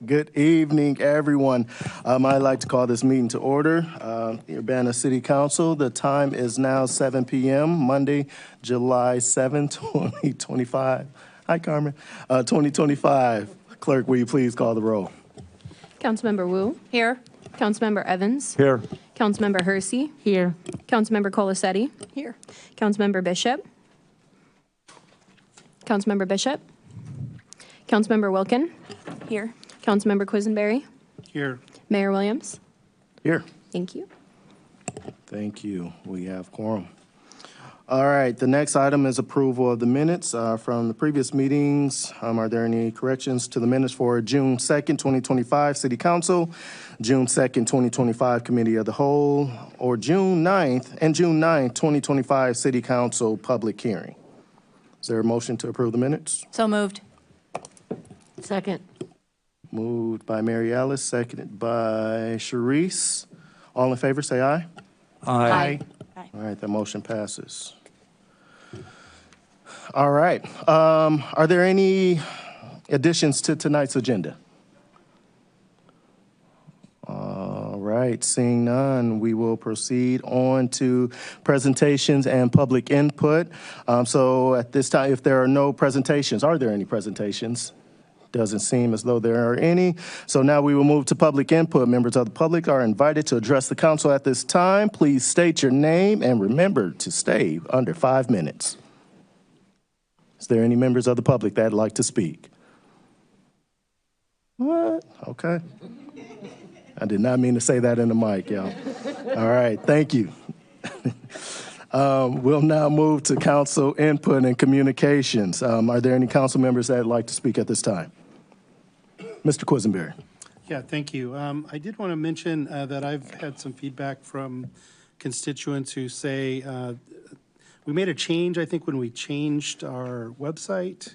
Good evening, everyone. I'd like to call this meeting to order. Urbana City Council, the time is now 7 p.m., Monday, July 7, 2025. Hi, Carmen. 2025. Clerk, will you please call the roll? Councilmember Wu. Here. Councilmember Evans. Here. Councilmember Hersey. Here. Councilmember Colasetti. Here. Councilmember Bishop. Councilmember Bishop. Councilmember Wilkin. Here. Councilmember Quisenberry. Here. Mayor Williams. Here. Thank you. Thank you. We have quorum. All right, the next item is approval of the minutes from the previous meetings. Are there any corrections to the minutes for June 2nd, 2025 City Council, June 2nd, 2025 Committee of the Whole, or June 9th, 2025 City Council public hearing? Is there a motion to approve the minutes? So moved. Second. Moved by Mary Alice, seconded by Sharice. All in favor, say aye. Aye. All right, the motion passes. All right, are there any additions to tonight's agenda? All right, seeing none, we will proceed on to presentations and public input. So at this time, if there are no presentations, are there any presentations? Doesn't seem as though there are any. So now we will move to public input. Members of the public are invited to address the council at this time. Please state your name and remember to stay under 5 minutes. Is there any members of the public that'd like to speak? What? Okay. I did not mean to say that in the mic, y'all. All right, thank you. We'll now move to council input and communications. Are there any council members that'd like to speak at this time? Mr. Quisenberry. Yeah, thank you. I did want to mention that I've had some feedback from constituents who say we made a change, I think, when we changed our website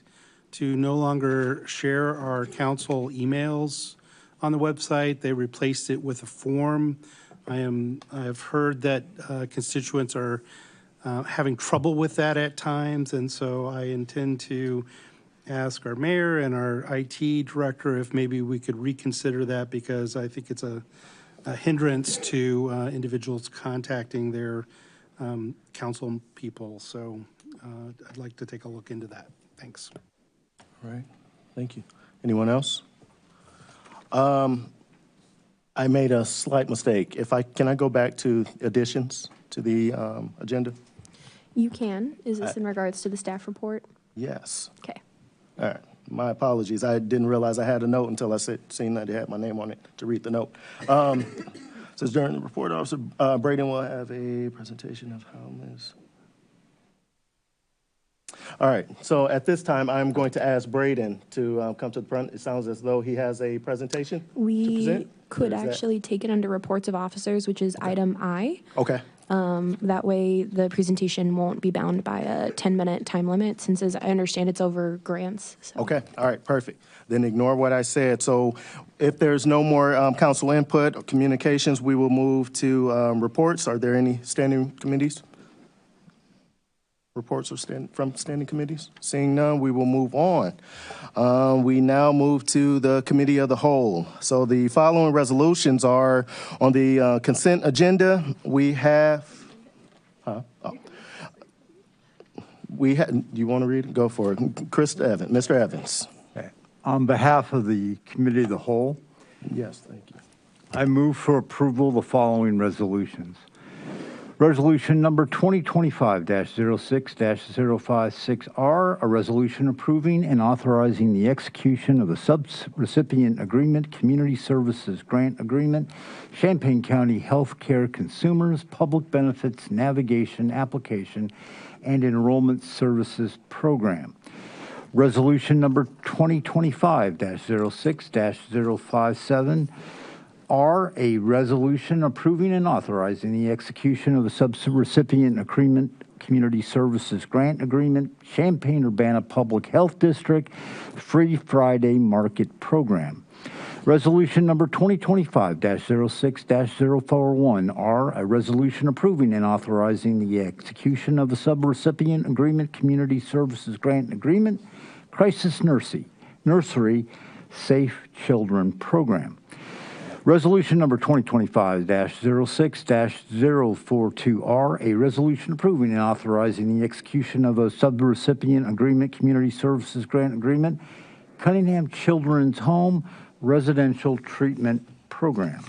to no longer share our council emails on the website. They replaced it with a form. I've heard that constituents are having trouble with that at times, and so I intend to ask our mayor and our IT director if maybe we could reconsider that, because I think it's a hindrance to individuals contacting their council people. So I'd like to take a look into that. Thanks. All right, thank you. Anyone else? I made a slight mistake. Can I go back to additions to the agenda? You can. Is this in regards to the staff report? Yes. Okay. All right. My apologies. I didn't realize I had a note until I seen that it had my name on it to read the note. Says during the report, Officer Braden will have a presentation of how Ms. All right. So at this time, I'm going to ask Braden to come to the front. It sounds as though he has a presentation to present. We could actually take it under reports of officers, which is item I. Okay. That way the presentation won't be bound by a 10-minute time limit, since as I understand it's over grants. So. Okay, all right, perfect. Then ignore what I said. So if there's no more council input or communications, we will move to reports. Are there any standing committees? Reports from standing committees? Seeing none, we will move on. We now move to the committee of the whole. So the following resolutions are on the consent agenda. We have, do you want to read it? Go for it. Mr. Evans. Okay. On behalf of the committee of the whole. Yes, thank you. I move for approval of the following resolutions. Resolution number 2025-06-056R, a resolution approving and authorizing the execution of the subrecipient agreement, community services grant agreement, Champaign County Healthcare Consumers Public Benefits Navigation Application and Enrollment Services Program. Resolution number 2025-06-057, are a resolution approving and authorizing the execution of the subrecipient agreement, community services grant agreement, Champaign-Urbana Public Health District Free Friday Market Program. Resolution number 2025-06-041 are a resolution approving and authorizing the execution of the subrecipient agreement, community services grant agreement, Crisis Nursery Safe Children Program. Resolution number 2025-06-042R, a resolution approving and authorizing the execution of a subrecipient agreement, community services grant agreement, Cunningham Children's Home Residential Treatment Program.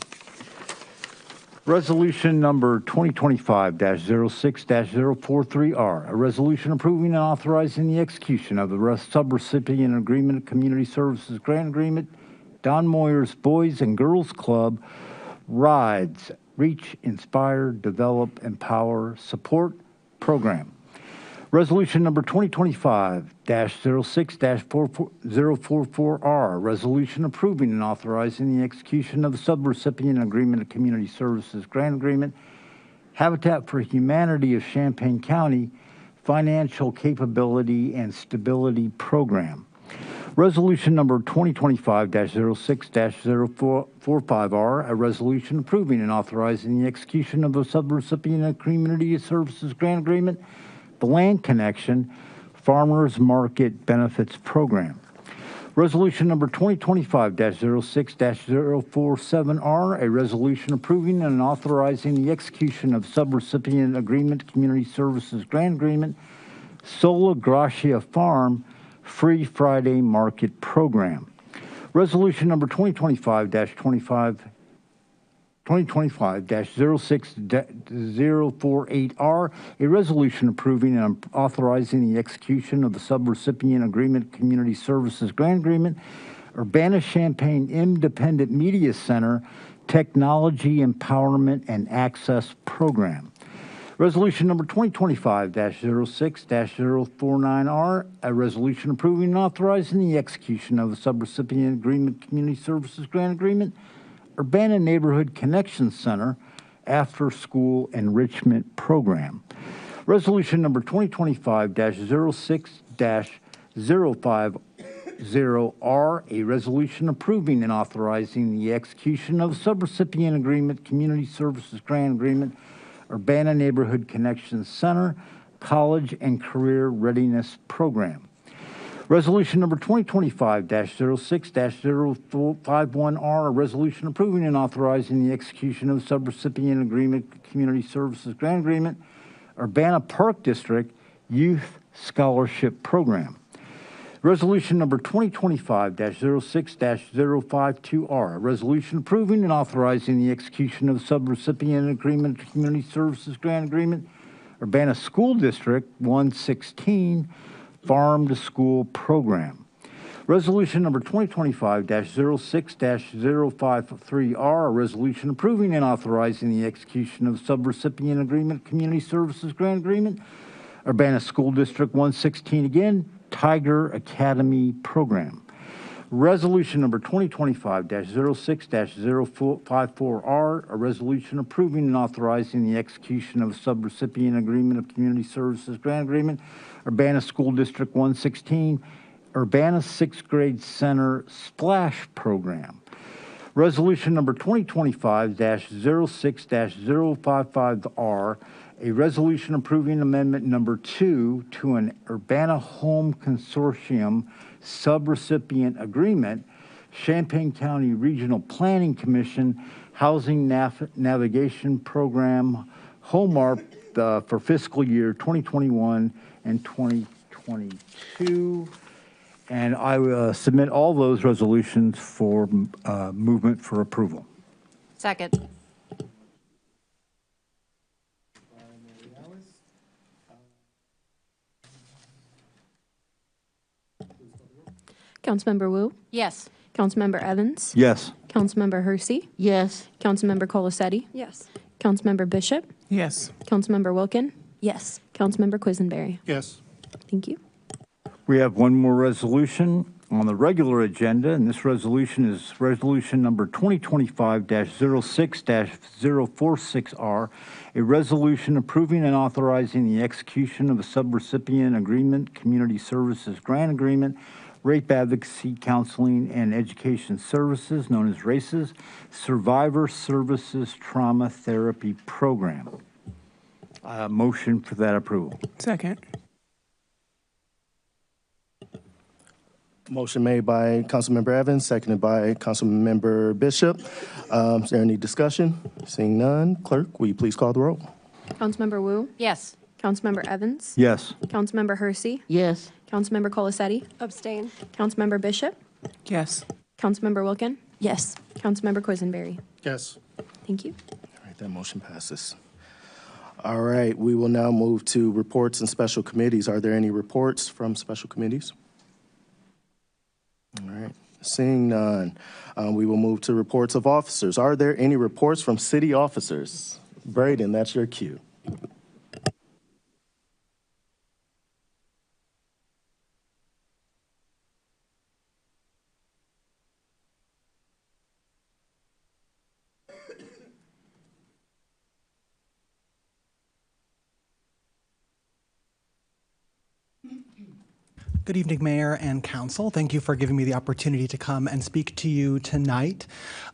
Resolution number 2025-06-043R, a resolution approving and authorizing the execution of the subrecipient agreement, community services grant agreement, Don Moyer's Boys and Girls Club Rides, Reach, Inspire, Develop, Empower, Support Program. Resolution number 2025-06-044R, resolution approving and authorizing the execution of the subrecipient agreement, community services grant agreement, Habitat for Humanity of Champaign County Financial Capability and Stability Program. Resolution number 2025-06-045R, a resolution approving and authorizing the execution of the subrecipient community services grant agreement, the Land Connection Farmers Market Benefits Program. Resolution number 2025-06-047R, a resolution approving and authorizing the execution of subrecipient agreement, community services grant agreement, Sola Gracia Farm Free Friday Market Program. Resolution number 2025-06-048R, a resolution approving and authorizing the execution of the subrecipient agreement, community services grant agreement, Urbana-Champaign Independent Media Center Technology Empowerment and Access Program. Resolution number 2025-06-049R, a resolution approving and authorizing the execution of the subrecipient agreement, community services grant agreement, Urbana Neighborhood Connection Center After School Enrichment Program. Resolution number 2025-06-050R, a resolution approving and authorizing the execution of the subrecipient agreement, community services grant agreement, Urbana Neighborhood Connection Center College and Career Readiness Program. Resolution number 2025-06-051R, a resolution approving and authorizing the execution of the subrecipient agreement, community services grant agreement, Urbana Park District Youth Scholarship Program. Resolution number 2025-06-052R, a resolution approving and authorizing the execution of the subrecipient agreement, community services grant agreement, Urbana School District 116 Farm to School Program. Resolution number 2025-06-053R, a resolution approving and authorizing the execution of the subrecipient agreement, community services grant agreement, Urbana School District 116 again, Tiger Academy Program. Resolution number 2025-06-054R, a resolution approving and authorizing the execution of a subrecipient agreement of community services grant agreement, Urbana School District 116, Urbana 6th Grade Center Splash Program. Resolution number 2025-06-055R, a resolution approving amendment number 2 to an Urbana Home Consortium subrecipient agreement, Champaign County Regional Planning Commission Housing Navigation Program, HOMARP, for fiscal year 2021 and 2022. And I will submit all those resolutions for movement for approval. Second. Councilmember Wu, Yes. Councilmember Evans, Yes. Councilmember Hersey, Yes. Councilmember Colasetti, Yes. Councilmember Bishop, Yes. Councilmember Wilkin, Yes. Councilmember Quisenberry. Yes. Thank you. We have one more resolution on the regular agenda, and this resolution is resolution number 2025-06-046R, a resolution approving and authorizing the execution of a subrecipient agreement, community services grant agreement, Rape Advocacy Counseling and Education Services, known as RACES, Survivor Services Trauma Therapy Program. Motion for that approval. Second. Motion made by Councilmember Evans, seconded by Councilmember Bishop. Is there any discussion? Seeing none, clerk, will you please call the roll? Councilmember Wu, Yes. Councilmember Evans, Yes. Councilmember Hersey, Yes. Councilmember Colasetti, Abstain. Councilmember Bishop, Yes. Councilmember Wilkin, Yes. Councilmember Quisenberry. Yes. Thank you. All right, that motion passes. All right, we will now move to reports and special committees. Are there any reports from special committees? All right, seeing none, we will move to reports of officers. Are there any reports from city officers? Braden, that's your cue. Good evening, Mayor and Council. Thank you for giving me the opportunity to come and speak to you tonight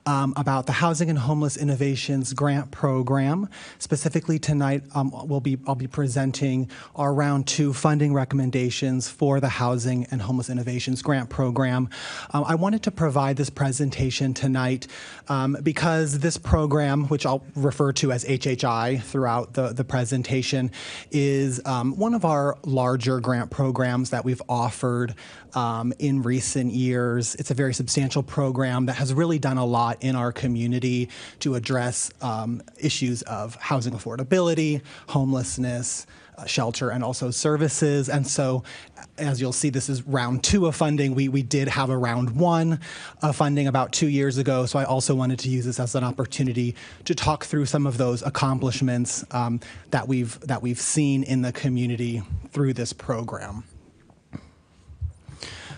about the Housing and Homeless Innovations Grant Program. Specifically tonight, I'll be presenting our Round 2 funding recommendations for the Housing and Homeless Innovations Grant Program. I wanted to provide this presentation tonight because this program, which I'll refer to as HHI throughout the presentation, is one of our larger grant programs that we've offered in recent years. It's a very substantial program that has really done a lot in our community to address issues of housing affordability, homelessness, shelter, and also services. And so, as you'll see, this is round 2 of funding. We did have a round 1 of funding about 2 years ago. So I also wanted to use this as an opportunity to talk through some of those accomplishments that we've seen in the community through this program.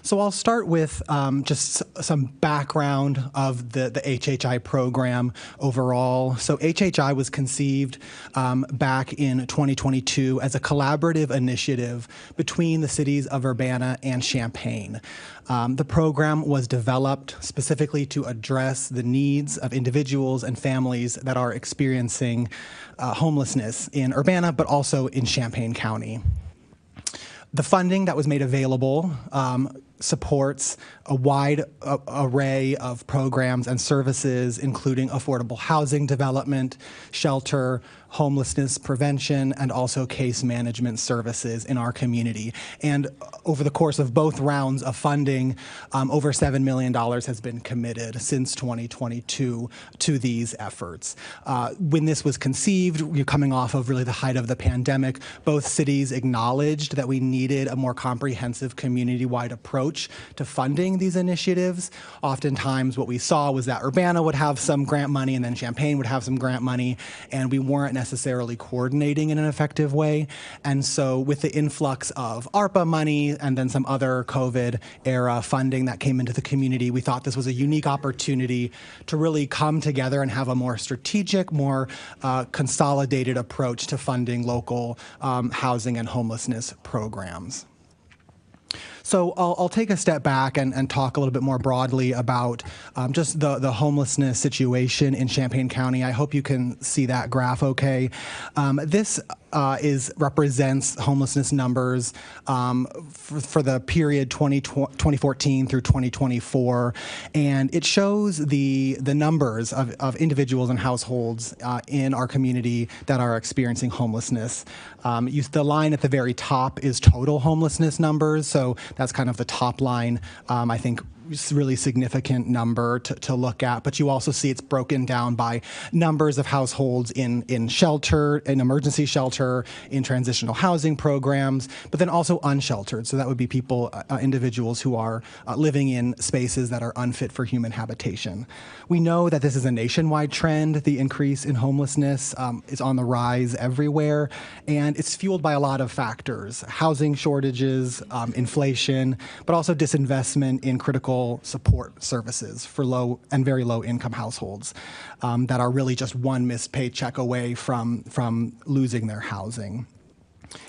So I'll start with just some background of the HHI program overall. So HHI was conceived back in 2022 as a collaborative initiative between the cities of Urbana and Champaign. The program was developed specifically to address the needs of individuals and families that are experiencing homelessness in Urbana, but also in Champaign County. The funding that was made available supports a wide array of programs and services, including affordable housing development, shelter, homelessness prevention, and also case management services in our community. And over the course of both rounds of funding, over $7 million has been committed since 2022 to these efforts. When this was conceived, you're coming off of really the height of the pandemic, both cities acknowledged that we needed a more comprehensive community-wide approach to funding these initiatives. Oftentimes what we saw was that Urbana would have some grant money and then Champaign would have some grant money, and we weren't necessarily coordinating in an effective way. And so with the influx of ARPA money and then some other COVID era funding that came into the community, we thought this was a unique opportunity to really come together and have a more strategic, more consolidated approach to funding local housing and homelessness programs. So I'll take a step back and talk a little bit more broadly about just the homelessness situation in Champaign County. I hope you can see that graph okay. This represents homelessness numbers for the period 2014 through 2024, and it shows the numbers of individuals and households in our community that are experiencing homelessness. The line at the very top is total homelessness numbers, so that's kind of the top line. I think really significant number to look at, but you also see it's broken down by numbers of households in shelter, in emergency shelter, in transitional housing programs, but then also unsheltered. So that would be people, individuals who are living in spaces that are unfit for human habitation. We know that this is a nationwide trend. The increase in homelessness is on the rise everywhere, and it's fueled by a lot of factors: housing shortages, inflation, but also disinvestment in critical support services for low and very low income households that are really just one missed paycheck away from losing their housing.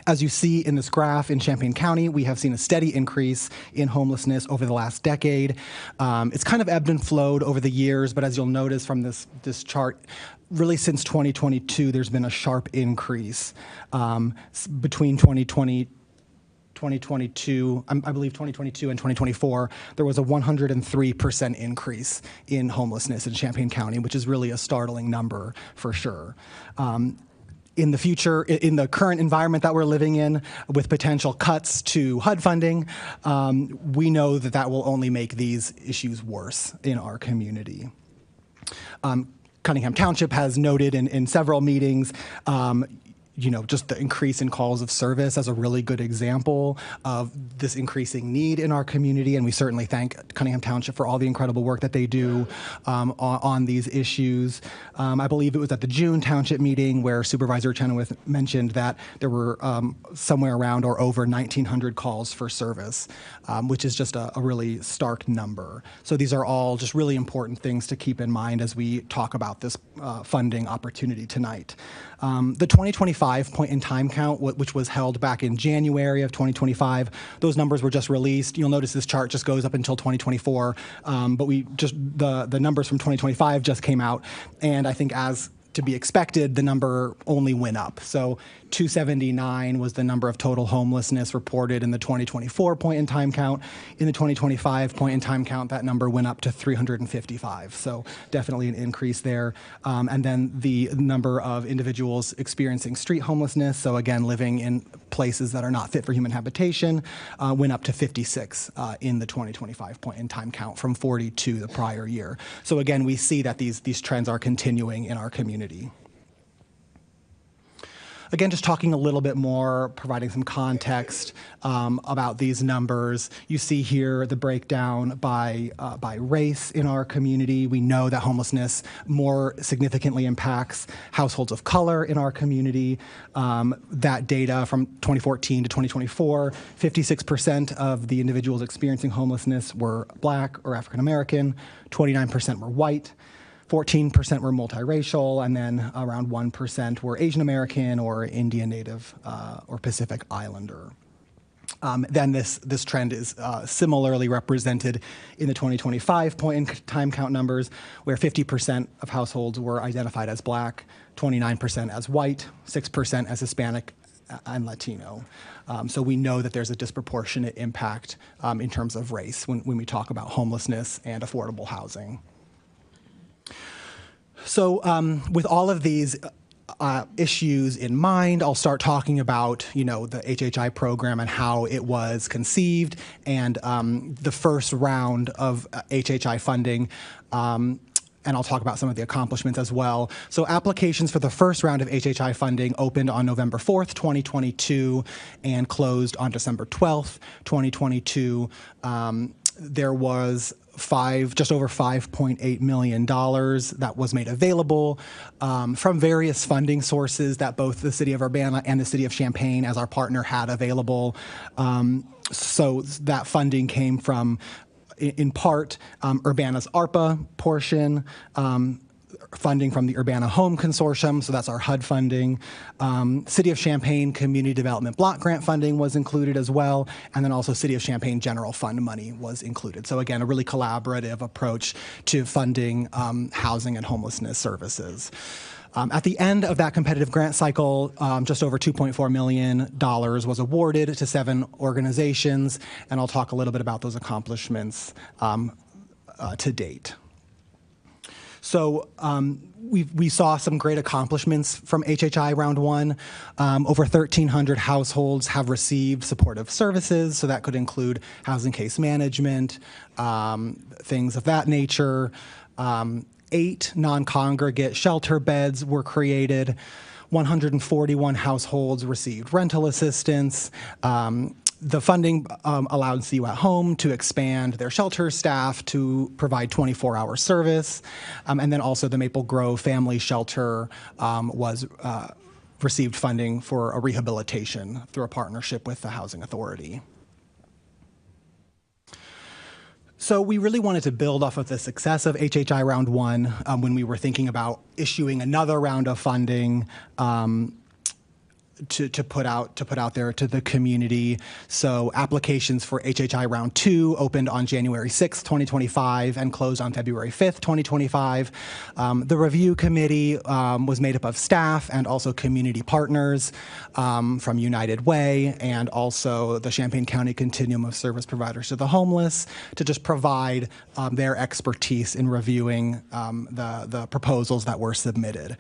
As you see in this graph, in Champaign County, we have seen a steady increase in homelessness over the last decade. It's kind of ebbed and flowed over the years, but as you'll notice from this chart, really since 2022, there's been a sharp increase between 2020 2022, I believe 2022 and 2024, there was a 103% increase in homelessness in Champaign County, which is really a startling number for sure. In the future, in the current environment that we're living in, with potential cuts to HUD funding, we know that that will only make these issues worse in our community. Cunningham Township has noted in several meetings, just the increase in calls of service as a really good example of this increasing need in our community. And we certainly thank Cunningham Township for all the incredible work that they do on these issues. I believe it was at the June Township meeting where Supervisor Chenoweth mentioned that there were somewhere around or over 1,900 calls for service, which is just a really stark number. So these are all just really important things to keep in mind as we talk about this funding opportunity tonight. The 2025 point-in-time count, which was held back in January of 2025, those numbers were just released. You'll notice this chart just goes up until 2024, but the numbers from 2025 just came out, and I think as to be expected, the number only went up. So 279 was the number of total homelessness reported in the 2024 point-in-time count. In the 2025 point-in-time count, that number went up to 355. So definitely an increase there. And then the number of individuals experiencing street homelessness, so again, living in places that are not fit for human habitation, went up to 56 in the 2025 point-in-time count from 42 the prior year. So again, we see that these trends are continuing in our community. Again, just talking a little bit more, providing some context about these numbers. You see here the breakdown by race in our community. We know that homelessness more significantly impacts households of color in our community. That data from 2014 to 2024, 56% of the individuals experiencing homelessness were Black or African American, 29% were white, 14% were multiracial, and then around 1% were Asian American or Indian Native or Pacific Islander. Then this trend is similarly represented in the 2025 point-in-time count numbers, where 50% of households were identified as Black, 29% as white, 6% as Hispanic and Latino. So we know that there's a disproportionate impact in terms of race when we talk about homelessness and affordable housing. So with all of these issues in mind, I'll start talking about, the HHI program and how it was conceived and the first round of HHI funding. And I'll talk about some of the accomplishments as well. So applications for the first round of HHI funding opened on November 4th, 2022, and closed on December 12th, 2022. There was just over $5.8 million that was made available from various funding sources that both the City of Urbana and the City of Champaign as our partner had available. So that funding came from, in part, Urbana's ARPA portion, funding from the Urbana Home Consortium, so that's our HUD funding. City of Champaign Community Development Block Grant funding was included as well, and then also City of Champaign General Fund money was included. So again, a really collaborative approach to funding housing and homelessness services. At the end of that competitive grant cycle, just over $2.4 million was awarded to 7 organizations, and I'll talk a little bit about those accomplishments to date. So we saw some great accomplishments from HHI Round 1. Over 1,300 households have received supportive services, so that could include housing case management, things of that nature. 8 non-congregate shelter beds were created. 141 households received rental assistance. The funding allowed CU at Home to expand their shelter staff to provide 24-hour service. And then also the Maple Grove Family Shelter received funding for a rehabilitation through a partnership with the Housing Authority. So we really wanted to build off of the success of HHI Round 1 when we were thinking about issuing another round of funding to put out there to the community. So applications for HHI Round 2 opened on January 6th, 2025 and closed on February 5th, 2025. The review committee was made up of staff and also community partners from United Way and also the Champaign County Continuum of Service Providers to the Homeless to just provide their expertise in reviewing the proposals that were submitted.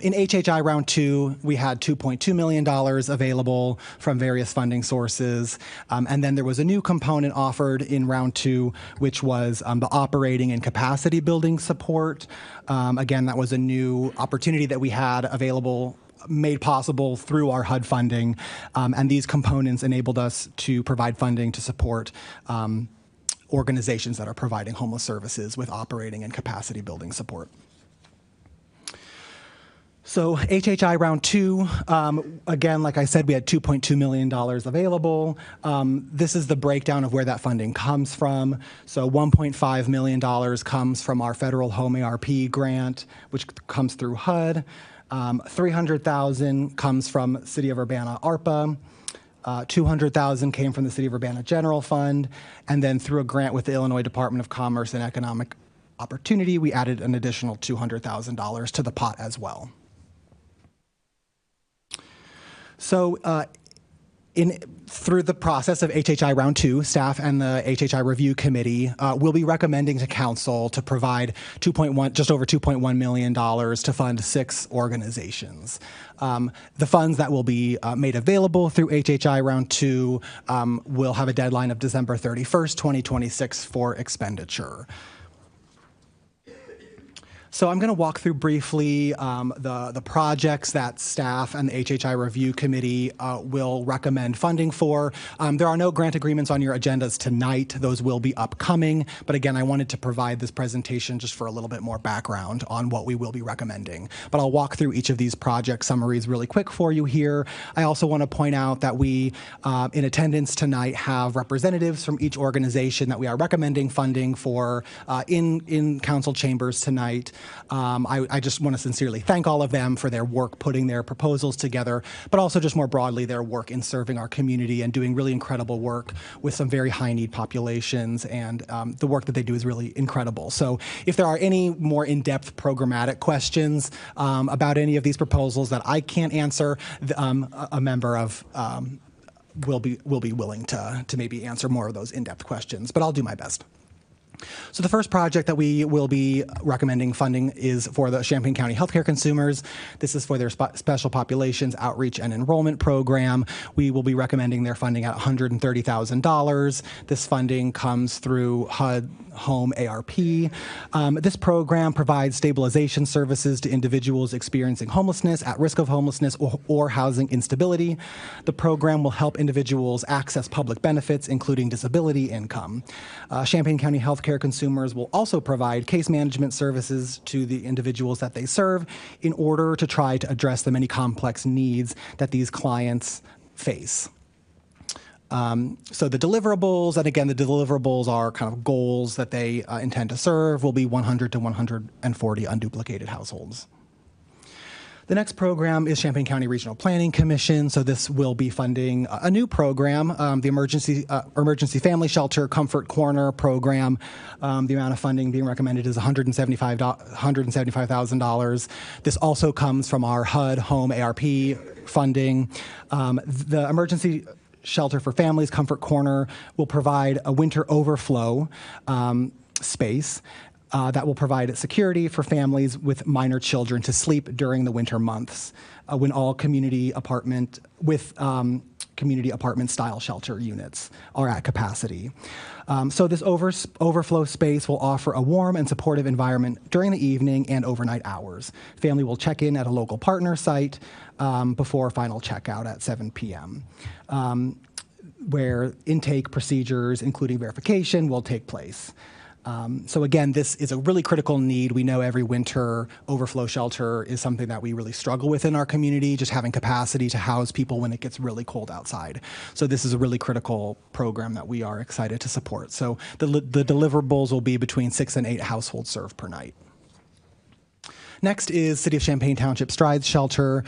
In HHI Round 2, we had $2.2 million available from various funding sources. And then there was a new component offered in Round 2, which was the operating and capacity building support. Again, that was a new opportunity that we had available, made possible through our HUD funding. And these components enabled us to provide funding to support organizations that are providing homeless services with operating and capacity building support. So HHI Round 2, again, like I said, we had $2.2 million available. This is the breakdown of where that funding comes from. So $1.5 million comes from our federal Home ARP grant, which comes through HUD. $300,000 comes from City of Urbana ARPA. $200,000 came from the City of Urbana General Fund. And then through a grant with the Illinois Department of Commerce and Economic Opportunity, we added an additional $200,000 to the pot as well. So through the process of HHI Round 2, staff and the HHI Review Committee will be recommending to Council to provide just over $2.1 million to fund 6 organizations. The funds that will be made available through HHI Round 2 will have a deadline of December 31st, 2026 for expenditure. So I'm going to walk through briefly the projects that staff and the HHI Review Committee will recommend funding for. There are no grant agreements on your agendas tonight. Those will be upcoming. But again, I wanted to provide this presentation just for a little bit more background on what we will be recommending. But I'll walk through each of these project summaries really quick for you here. I also want to point out that we, in attendance tonight, have representatives from each organization that we are recommending funding for in council chambers tonight. I just want to sincerely thank all of them for their work putting their proposals together, but also just more broadly their work in serving our community and doing really incredible work with some very high need populations, and the work that they do is really incredible. So if there are any more in-depth programmatic questions about any of these proposals that I can't answer, a member of will be willing to maybe answer more of those in-depth questions, but I'll do my best. So the first project that we will be recommending funding is for the Champaign County Healthcare Consumers. This is for their Special Populations Outreach and Enrollment Program. We will be recommending their funding at $130,000. This funding comes through HUD Home ARP. This program provides stabilization services to individuals experiencing homelessness, at risk of homelessness, or housing instability. The program will help individuals access public benefits, including disability income. Champaign County Healthcare Consumers will also provide case management services to the individuals that they serve in order to try to address the many complex needs that these clients face. So the deliverables, and again, the deliverables are kind of goals that they intend to serve, will be 100 to 140 unduplicated households. The next program is Champaign County Regional Planning Commission. So this will be funding a new program, the Emergency Family Shelter Comfort Corner program. The amount of funding being recommended is $175,000. This also comes from our HUD Home ARP funding. The Emergency Shelter for Families Comfort Corner will provide a winter overflow space that will provide security for families with minor children to sleep during the winter months when all community apartment style shelter units are at capacity. So this overflow space will offer a warm and supportive environment during the evening and overnight hours. Family will check in at a local partner site before final checkout at 7 p.m. Where intake procedures, including verification, will take place. So again, this is a really critical need. We know every winter overflow shelter is something that we really struggle with in our community, just having capacity to house people when it gets really cold outside. So this is a really critical program that we are excited to support. So the deliverables will be between 6 and 8 households served per night. Next is City of Champaign Township Strides Shelter.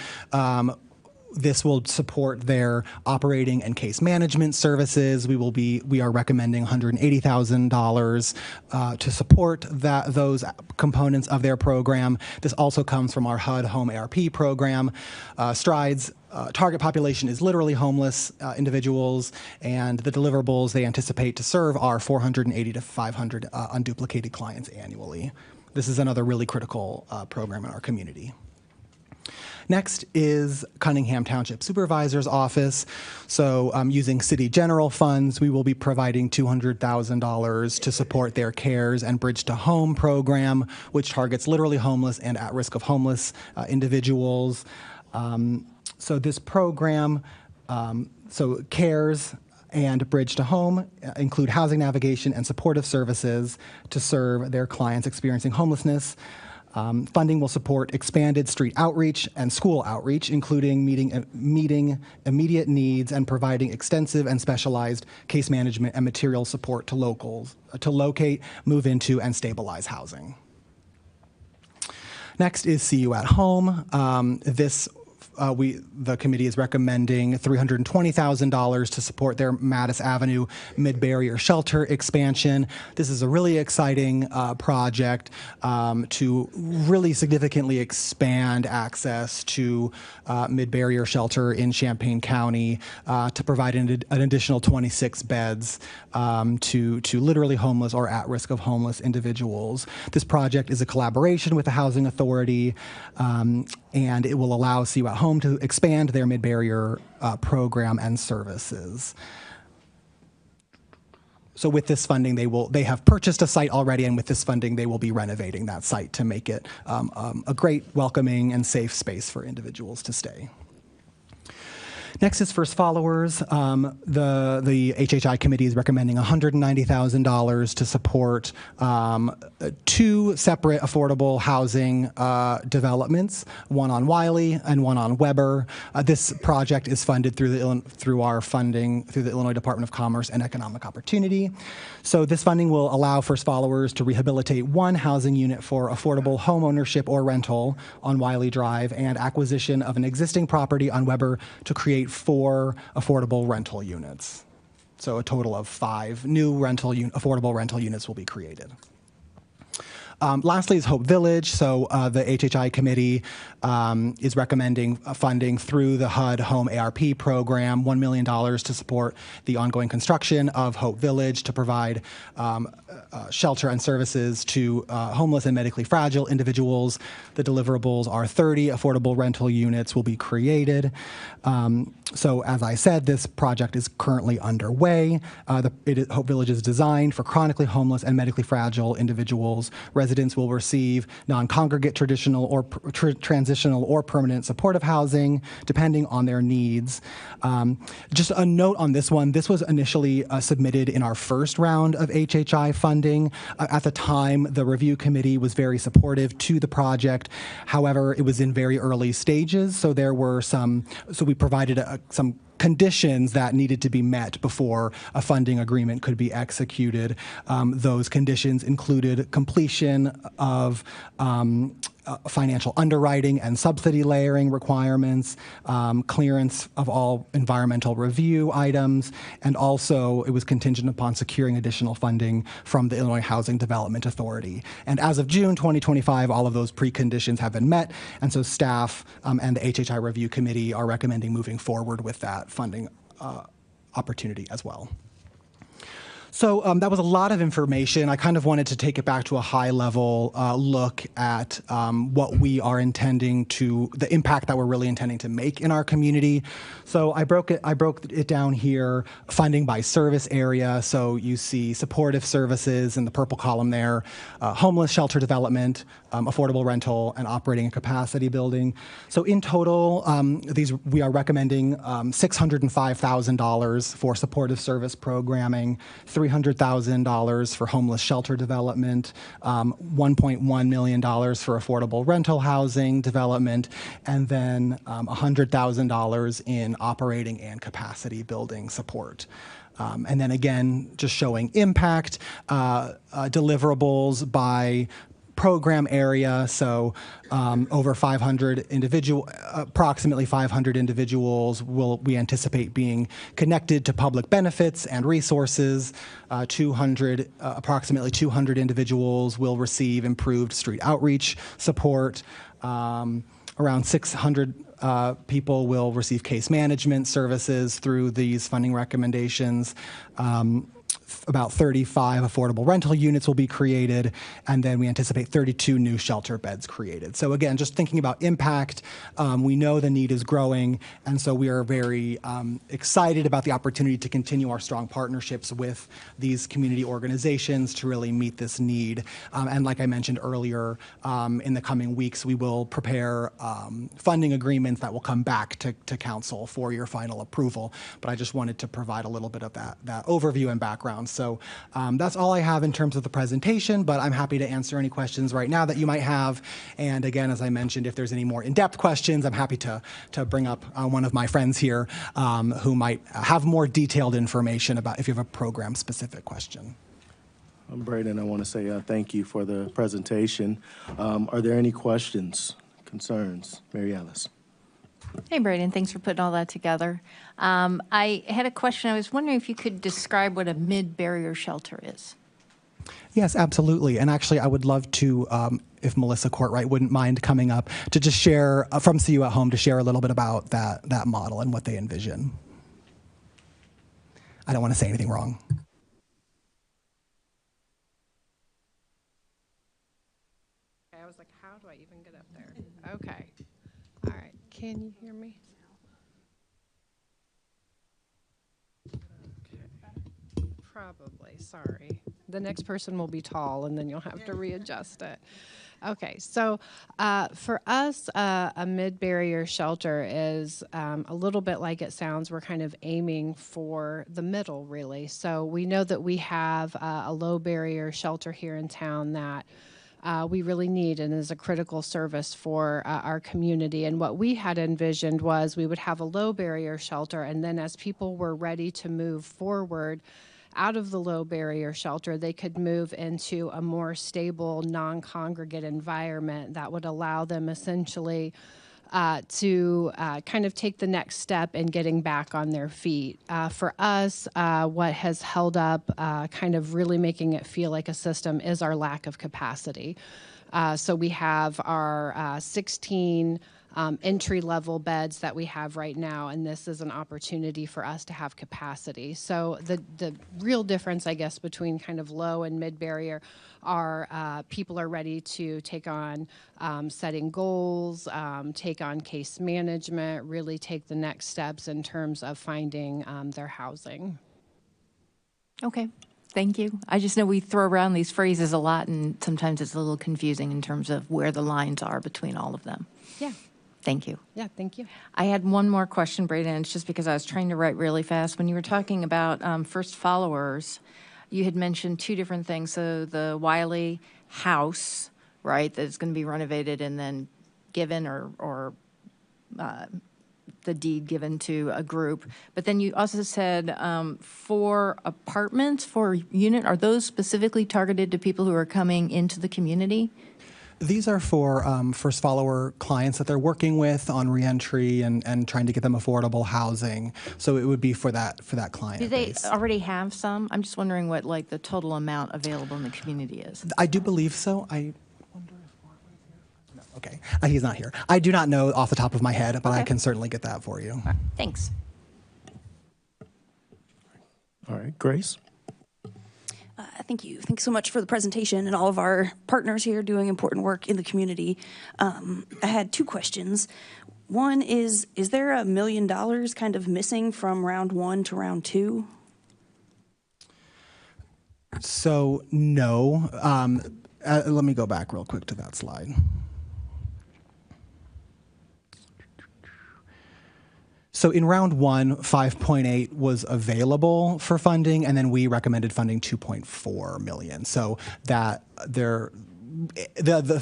This will support their operating and case management services. We are recommending $180,000 to support those components of their program. This also comes from our HUD Home ARP program. STRIDE's target population is literally homeless individuals, and the deliverables they anticipate to serve are 480 to 500 unduplicated clients annually. This is another really critical program in our community. Next is Cunningham Township Supervisor's Office. So using city general funds, we will be providing $200,000 to support their CARES and Bridge to Home program, which targets literally homeless and at risk of homeless individuals. So this program, so CARES and Bridge to Home include housing navigation and supportive services to serve their clients experiencing homelessness. Funding will support expanded street outreach and school outreach, including meeting immediate needs and providing extensive and specialized case management and material support to locals to locate, move into, and stabilize housing. Next is See You at Home. The committee is recommending $320,000 to support their Mattis Avenue mid-barrier shelter expansion. This is a really exciting project to really significantly expand access to mid-barrier shelter in Champaign County to provide an additional 26 beds to literally homeless or at risk of homeless individuals. This project is a collaboration with the Housing Authority, and it will allow See You at Home to expand their mid-barrier program and services. So with this funding, they have purchased a site already, and with this funding, they will be renovating that site to make it a great, welcoming, and safe space for individuals to stay. Next is First Followers. The HHI committee is recommending $190,000 to support 2 separate affordable housing developments, one on Wiley and one on Weber. This project is funded through our funding through the Illinois Department of Commerce and Economic Opportunity. So this funding will allow First Followers to rehabilitate 1 housing unit for affordable home ownership or rental on Wiley Drive and acquisition of an existing property on Weber to create 4 affordable rental units. So a total of 5 new affordable rental units will be created. Lastly is Hope Village. So the HHI committee is recommending funding through the HUD Home ARP program, $1 million to support the ongoing construction of Hope Village to provide shelter and services to homeless and medically fragile individuals. The deliverables are 30 affordable rental units will be created. So as I said, this project is currently underway. Hope Village is designed for chronically homeless and medically fragile individuals. Residents will receive non-congregate traditional or transitional or permanent supportive housing, depending on their needs. Just a note on this one, this was initially submitted in our first round of HHI funding. At the time, the review committee was very supportive to the project. However, it was in very early stages, so there were so we provided some conditions that needed to be met before a funding agreement could be executed. Those conditions included completion of financial underwriting and subsidy layering requirements, clearance of all environmental review items, and also it was contingent upon securing additional funding from the Illinois Housing Development Authority. And as of June 2025, all of those preconditions have been met, and so staff and the HHI Review Committee are recommending moving forward with that funding opportunity as well. So that was a lot of information. I kind of wanted to take it back to a high-level look at what we are intending to, the impact that we're really intending to make in our community. So I broke it down here, funding by service area. So you see supportive services in the purple column there, homeless shelter development, affordable rental, and operating and capacity building. So in total, we are recommending $605,000 for supportive service programming, $300,000 for homeless shelter development, $1.1 million for affordable rental housing development, and then $100,000 in operating and capacity building support. And then again, just showing impact, deliverables by program area. So over 500 approximately 500 individuals we anticipate being connected to public benefits and resources. Approximately 200 individuals will receive improved street outreach support. Around 600 people will receive case management services through these funding recommendations. About 35 affordable rental units will be created, and then we anticipate 32 new shelter beds created. So again, just thinking about impact, we know the need is growing, and so we are very excited about the opportunity to continue our strong partnerships with these community organizations to really meet this need. And like I mentioned earlier, in the coming weeks, we will prepare funding agreements that will come back to council for your final approval. But I just wanted to provide a little bit of that overview and background. So that's all I have in terms of the presentation, but I'm happy to answer any questions right now that you might have. And again, as I mentioned, if there's any more in-depth questions, I'm happy to bring up one of my friends here who might have more detailed information about if you have a program-specific question. Braden, I want to say thank you for the presentation. Are there any questions, concerns? Mary Alice. Hey, Braden, thanks for putting all that together. I had a question. I was wondering if you could describe what a mid-barrier shelter is. Yes, absolutely. And actually, I would love to, if Melissa Courtwright wouldn't mind coming up, to just share from CU at Home to share a little bit about that model and what they envision. I don't want to say anything wrong. I was like, how do I even get up there? Okay. All right. Can you hear me? Okay. Probably. Sorry. The next person will be tall, and then you'll have to readjust it. Okay. So for us, a mid-barrier shelter is a little bit like it sounds. We're kind of aiming for the middle, really. So we know that we have a low-barrier shelter here in town that we really need and is a critical service for our community. And what we had envisioned was we would have a low barrier shelter, and then as people were ready to move forward out of the low barrier shelter, they could move into a more stable, non-congregate environment that would allow them essentially to kind of take the next step in getting back on their feet. For us, what has held up kind of really making it feel like a system is our lack of capacity. So we have our 16 entry-level beds that we have right now, and this is an opportunity for us to have capacity. So the real difference, I guess, between kind of low and mid-barrier are people are ready to take on setting goals, take on case management, really take the next steps in terms of finding their housing. Okay. Thank you. I just know we throw around these phrases a lot, and sometimes it's a little confusing in terms of where the lines are between all of them. Yeah. Thank you. Yeah, thank you. I had one more question, Braden, and it's just because I was trying to write really fast. When you were talking about first followers, you had mentioned two different things. So the Wiley house, right, that's going to be renovated and then given or the deed given to a group. But then you also said 4 apartments, 4 unit. Are those specifically targeted to people who are coming into the community? These are for first follower clients that they're working with on reentry and trying to get them affordable housing. So it would be for that client Do they base. already have some? I'm just wondering what like the total amount available in the community is. I do believe so. I wonder if Marley's here. No, okay, he's not here. I do not know off the top of my head, but I can certainly get that for you. Thanks. All right, Grace. Thank you. Thanks so much for the presentation and all of our partners here doing important work in the community. I had 2 questions. One is there $1 million kind of missing from round 1 to round 2? So no. Let me go back real quick to that slide. So in round 1, 5.8 was available for funding, and then we recommended funding 2.4 million. So that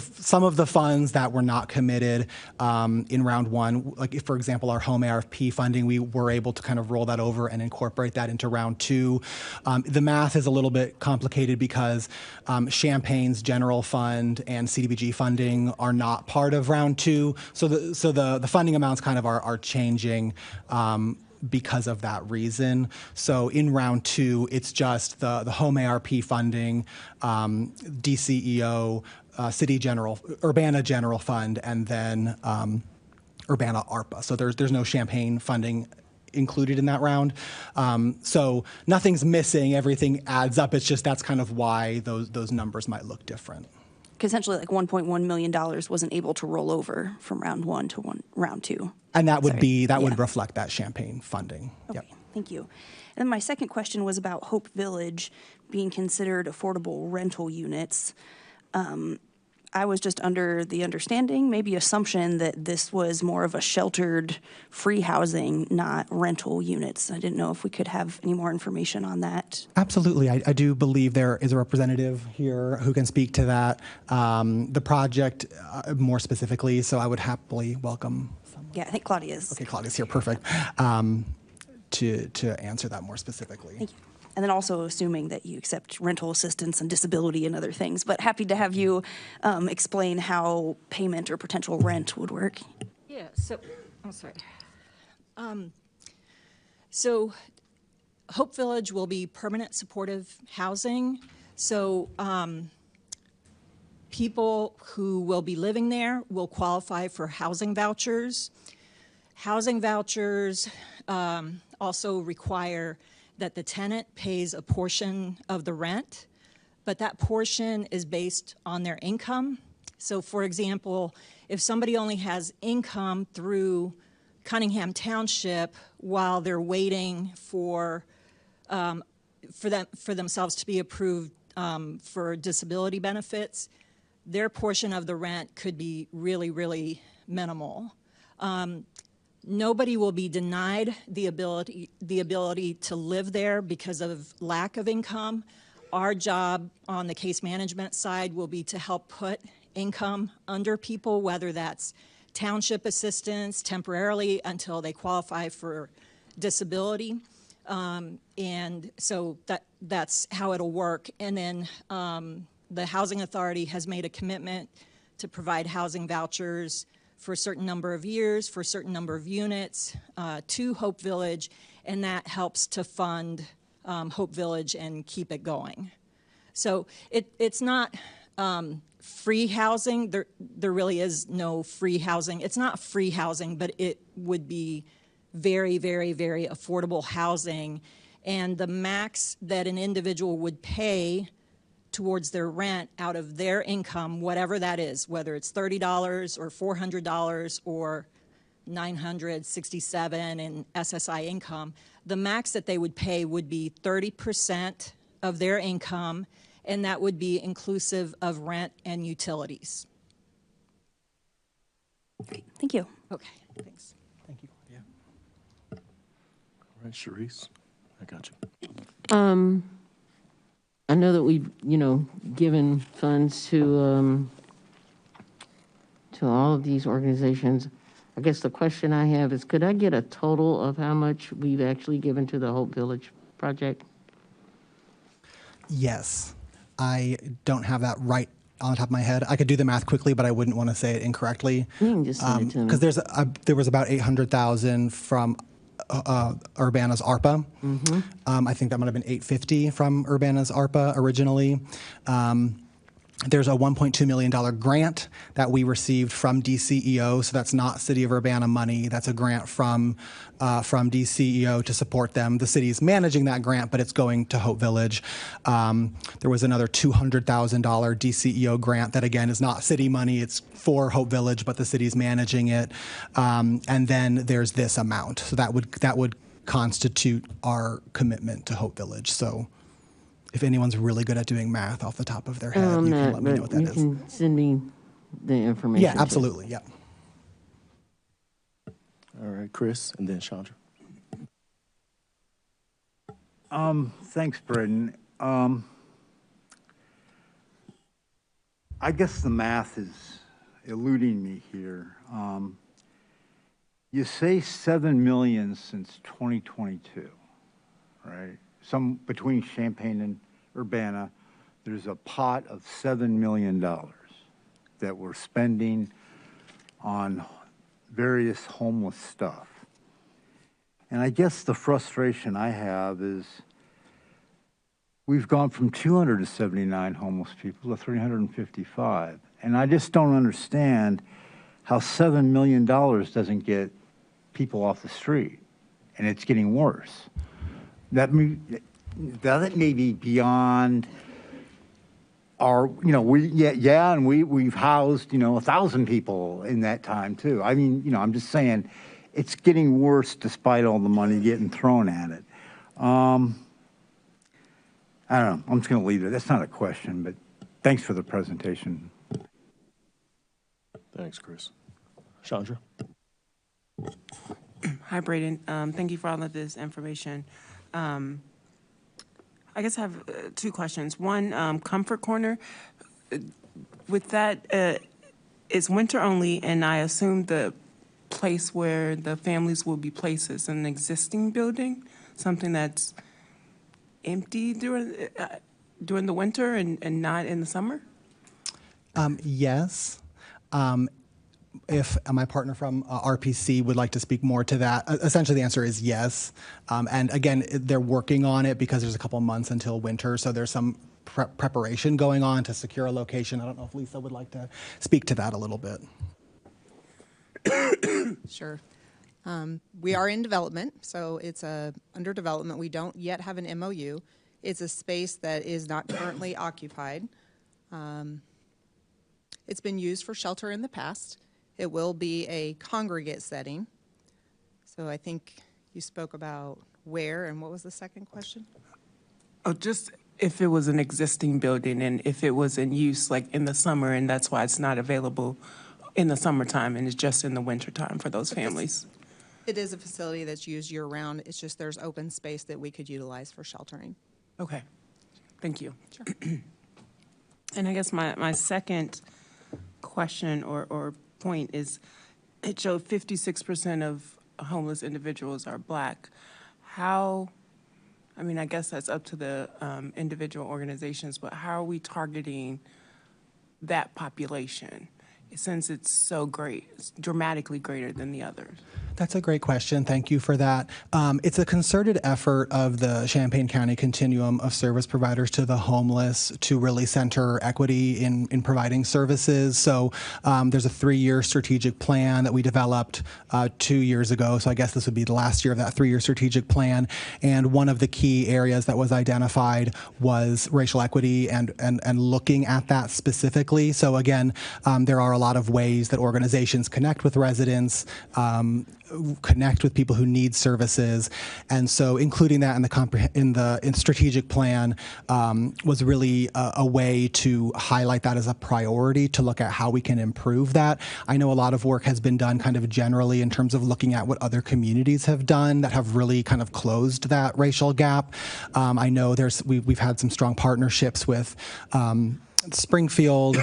some of the funds that were not committed in round one, like if, for example, our home ARP funding, we were able to kind of roll that over and incorporate that into round two. The math is a little bit complicated because Champaign's general fund and CDBG funding are not part of round two, so the funding amounts kind of are changing. Because of that reason. So in round two, it's just the home ARP funding, DCEO, Urbana General Fund, and then Urbana ARPA. So there's no Champaign funding included in that round. So nothing's missing, everything adds up. It's just that's kind of why those numbers might look different. Essentially, like $1.1 million wasn't able to roll over from round one to round two. And that would would Yeah. reflect that Champaign funding. Okay, Yep. thank you. And then my second question was about Hope Village being considered affordable rental units. I was just under the understanding, maybe assumption, that this was more of a sheltered free housing, not rental units. I didn't know if we could have any more information on that. Absolutely. I do believe there is a representative here who can speak to that, the project more specifically, so I would happily welcome someone. Yeah, I think Claudia is. Okay, Claudia's here, perfect, to answer that more specifically. Thank you. And then also assuming that you accept rental assistance and disability and other things, but happy to have you explain how payment or potential rent would work. Yeah, so, I'm sorry. So Hope Village will be permanent supportive housing. So people who will be living there will qualify for housing vouchers. Housing vouchers also require that the tenant pays a portion of the rent, but that portion is based on their income. So for example, if somebody only has income through Cunningham Township while they're waiting for themselves to be approved for disability benefits, their portion of the rent could be really, really minimal. Nobody will be denied the ability to live there because of lack of income. Our job on the case management side will be to help put income under people, whether that's township assistance temporarily until they qualify for disability. And so that's how it'll work. And then the Housing Authority has made a commitment to provide housing vouchers for a certain number of years, for a certain number of units to Hope Village, and that helps to fund Hope Village and keep it going. So it's not free housing. There really is no free housing. It's not free housing, but it would be very, very, very affordable housing. And the max that an individual would pay towards their rent out of their income, whatever that is, whether it's $30 or $400 or $967 in SSI income, the max that they would pay would be 30% of their income, and that would be inclusive of rent and utilities. Great, thank you. Okay, thanks. Thank you, Claudia. All right, Sharice, I got you. I know that we've, given funds to all of these organizations. I guess the question I have is, could I get a total of how much we've actually given to the Hope Village project? Yes. I don't have that right on the top of my head. I could do the math quickly, but I wouldn't want to say it incorrectly. You can just send it to me. Because there was about $800,000 from Urbana's ARPA. I think that might have been $850 from Urbana's ARPA originally. There's a $1.2 million grant that we received from DCEO, so that's not City of Urbana money. That's a grant from DCEO to support them. The city's managing that grant, but it's going to Hope Village. There was another $200,000 DCEO grant that, again, is not city money. It's for Hope Village, but the city's managing it. And then there's this amount. So that would constitute our commitment to Hope Village. So if anyone's really good at doing math off the top of their head, you can let me know what that you is. can send me the information. Yeah, too. absolutely. Yeah. All right, Chris, and then Chandra. Thanks, Braden. I guess the math is eluding me here. You say 7 million since 2022, right? Some between Champaign and Urbana, there's a pot of $7 million that we're spending on various homeless stuff. And I guess the frustration I have is we've gone from 279 homeless people to 355. And I just don't understand how $7 million doesn't get people off the street. And it's getting worse. That may be beyond our, and we've housed, 1,000 people in that time too. I mean, I'm just saying it's getting worse despite all the money getting thrown at it. I don't know. I'm just going to leave it. That's not a question, but thanks for the presentation. Thanks, Chris. Chandra? Hi, Braden. Thank you for all of this information. I guess I have two questions. One, Comfort Corner, with that, it's winter only, and I assume the place where the families will be placed is an existing building, something that's empty during the winter and not in the summer? Yes. If my partner from RPC would like to speak more to that, essentially the answer is yes. And again, they're working on it because there's a couple months until winter, so there's some preparation going on to secure a location. I don't know if Lisa would like to speak to that a little bit. Sure. We are in development, so it's under development. We don't yet have an MOU. It's a space that is not currently occupied. It's been used for shelter in the past. It will be a congregate setting. So I think you spoke about where, and what was the second question? Oh, just if it was an existing building and if it was in use like in the summer, and that's why it's not available in the summertime and it's just in the wintertime for those families. It is a facility that's used year-round. It's just there's open space that we could utilize for sheltering. Okay, thank you. Sure. And I guess my second question or point is, it showed 56% of homeless individuals are Black. How, I mean, I guess that's up to the individual organizations, but how are we targeting that population since it's so great, it's dramatically greater than the others? That's a great question. Thank you for that. It's a concerted effort of the Champaign County continuum of service providers to the homeless to really center equity in providing services. So there's a 3-year strategic plan that we developed 2 years ago. So I guess this would be the last year of that 3-year strategic plan. And one of the key areas that was identified was racial equity and looking at that specifically. So again, there are a lot of ways that organizations connect with residents, connect with people who need services, and so including that in the strategic plan was really a way to highlight that as a priority to look at how we can improve that. I know a lot of work has been done kind of generally in terms of looking at what other communities have done that have really kind of closed that racial gap. I know we've had some strong partnerships with Springfield,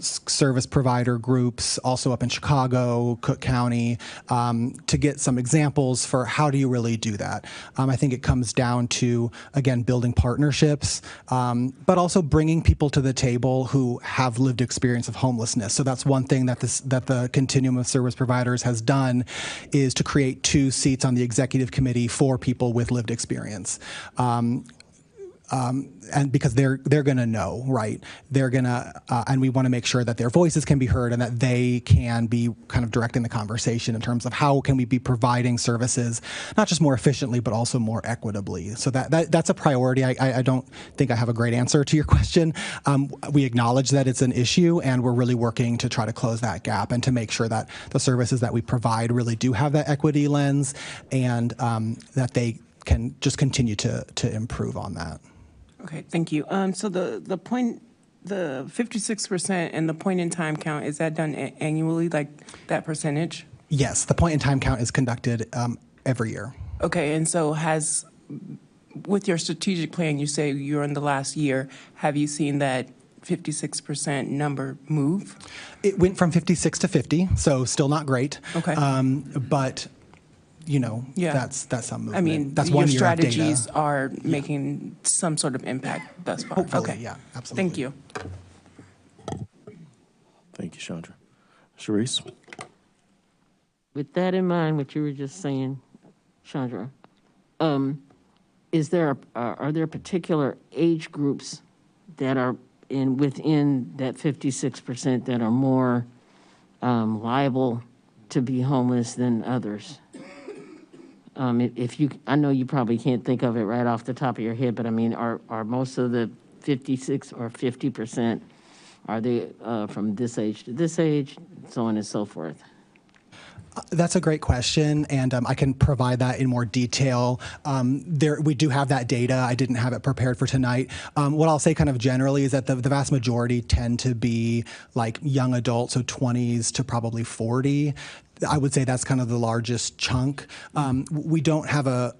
service provider groups, also up in Chicago, Cook County, to get some examples for how do you really do that. I think it comes down to, again, building partnerships, but also bringing people to the table who have lived experience of homelessness. So that's one thing that the Continuum of Service Providers has done, is to create 2 seats on the executive committee for people with lived experience. And because they're going to know, right? They're going to, and we want to make sure that their voices can be heard and that they can be kind of directing the conversation in terms of how can we be providing services, not just more efficiently, but also more equitably. So that's a priority. I don't think I have a great answer to your question. We acknowledge that it's an issue, and we're really working to try to close that gap and to make sure that the services that we provide really do have that equity lens, and that they can just continue to improve on that. Okay, thank you. So the 56% and the point in time count, is that done annually, like that percentage? Yes, the point in time count is conducted every year. Okay, and so with your strategic plan, you say you're in the last year, have you seen that 56% number move? It went from 56 to 50, so still not great. Okay. But, you know, Yeah. that's some movement. I mean, that's your 1 year of data. strategies are making some sort of impact thus far. Hopefully, Okay. yeah, absolutely. Thank you. Thank you, Chandra. Sharice? With that in mind, what you were just saying, Chandra, are there particular age groups that are within that 56% that are more liable to be homeless than others? I know you probably can't think of it right off the top of your head, but I mean, are most of the 56 or 50%, are they from this age to this age, so on and so forth? That's a great question, and I can provide that in more detail. We do have that data. I didn't have it prepared for tonight. What I'll say kind of generally is that the vast majority tend to be like young adults, so 20s to probably 40. I would say that's kind of the largest chunk. We don't have a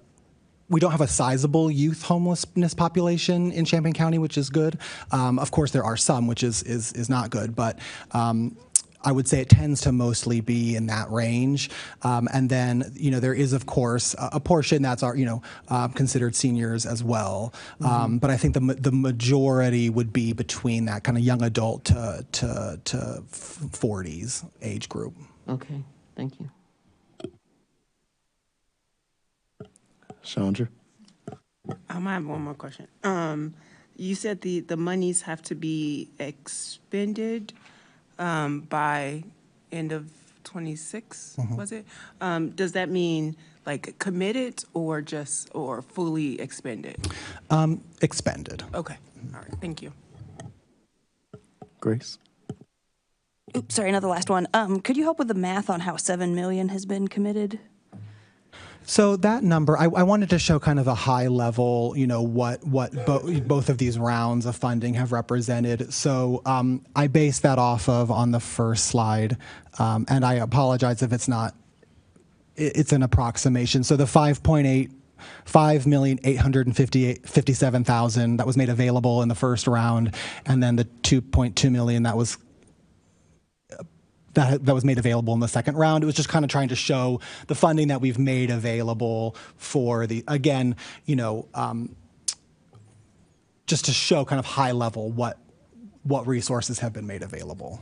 sizable youth homelessness population in Champaign County, which is good. Of course, there are some, which is not good, but I would say it tends to mostly be in that range. And then, you know, there is, of course, a portion that's, considered seniors as well. But I think the majority would be between that kind of young adult to 40s age group. Okay, thank you. Chandra? I have one more question. You said the monies have to be expended by end of 26, was it? Does that mean like committed or fully expended? Expended. Okay, all right, thank you. Grace? Oops, sorry, another last one. Could you help with the math on how 7 million has been committed? So that number, I wanted to show kind of a high level, you know, what both of these rounds of funding have represented. So I based that off of on the first slide, and I apologize if it's not. It's an approximation. So the 5,857,000 that was made available in the first round, and then the 2.2 million that was made available in the second round. It was just kind of trying to show the funding that we've made available for just to show kind of high level what resources have been made available.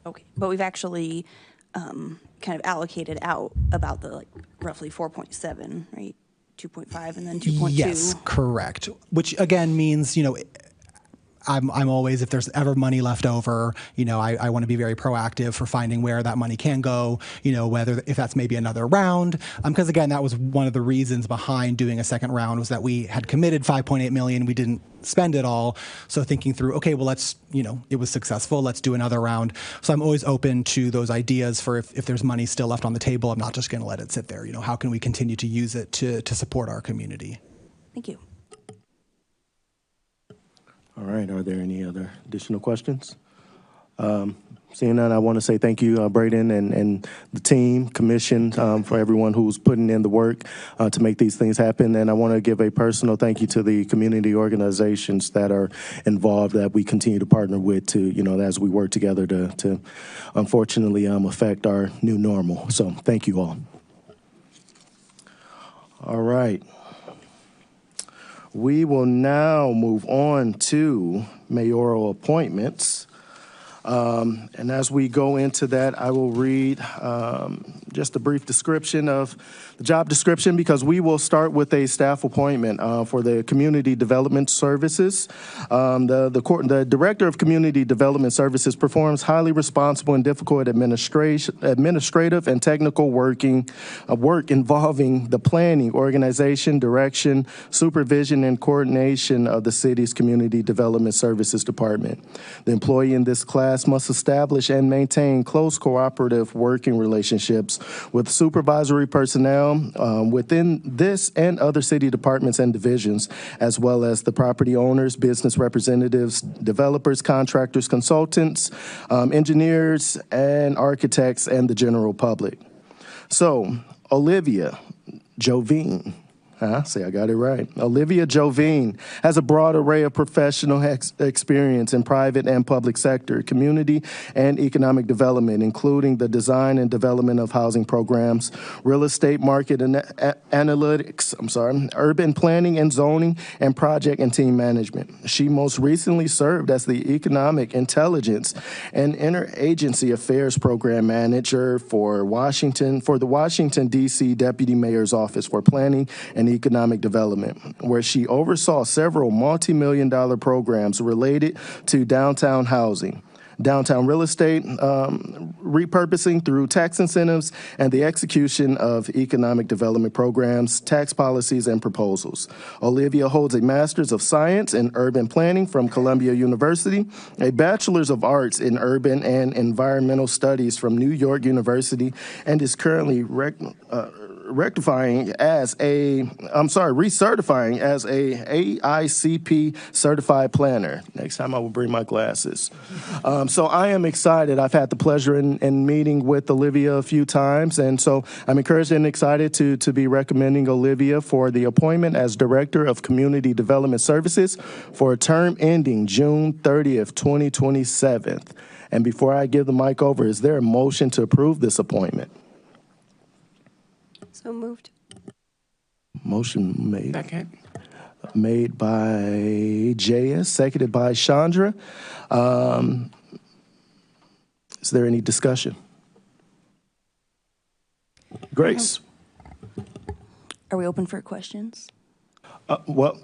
Okay, but we've actually kind of allocated out about the roughly 4.7, right? 2.5 and then 2.2. Yes, correct. Which again means, you know, I'm always, if there's ever money left over, you know, I want to be very proactive for finding where that money can go, you know, if that's maybe another round. Because again, that was one of the reasons behind doing a second round, was that we had committed 5.8 million. We didn't spend it all. So thinking through, okay, well, it was successful. Let's do another round. So I'm always open to those ideas for if there's money still left on the table, I'm not just going to let it sit there. You know, how can we continue to use it to support our community? Thank you. All right, are there any other additional questions? Seeing none, I want to say thank you, Braden and the team, commission, for everyone who's putting in the work to make these things happen. And I want to give a personal thank you to the community organizations that are involved, that we continue to partner with to, you know, as we work together to unfortunately affect our new normal. So thank you all. All right. We will now move on to mayoral appointments. And as we go into that, I will read just a brief description of the job description, because we will start with a staff appointment for the Community Development Services. The Director of Community Development Services performs highly responsible and difficult administrative and technical work involving the planning, organization, direction, supervision, and coordination of the city's Community Development Services Department. The employee in this class must establish and maintain close cooperative working relationships with supervisory personnel within this and other city departments and divisions, as well as the property owners, business representatives, developers, contractors, consultants, engineers, and architects, and the general public. So, Olivia Jovine, See, I got it right. Olivia Jovine has a broad array of professional experience in private and public sector, community and economic development, including the design and development of housing programs, real estate market analytics, urban planning and zoning, and project and team management. She most recently served as the Economic Intelligence and Interagency Affairs Program Manager for the Washington, D.C. Deputy Mayor's Office for Planning and Economic Development, where she oversaw several multi-million-dollar programs related to downtown housing, downtown real estate, repurposing through tax incentives, and the execution of economic development programs, tax policies, and proposals. Olivia holds a Master's of Science in Urban Planning from Columbia University, a Bachelor's of Arts in Urban and Environmental Studies from New York University, and is currently recertifying as a AICP certified planner. Next time I will bring my glasses. So I am excited. I've had the pleasure in meeting with Olivia a few times, and so I'm encouraged and excited to be recommending Olivia for the appointment as Director of Community Development Services for a term ending June 30th, 2027. And before I give the mic over, is there a motion to approve this appointment? So moved. Motion made. Second. Made by Jaya, seconded by Chandra. Is there any discussion? Grace? Are we open for questions? Well,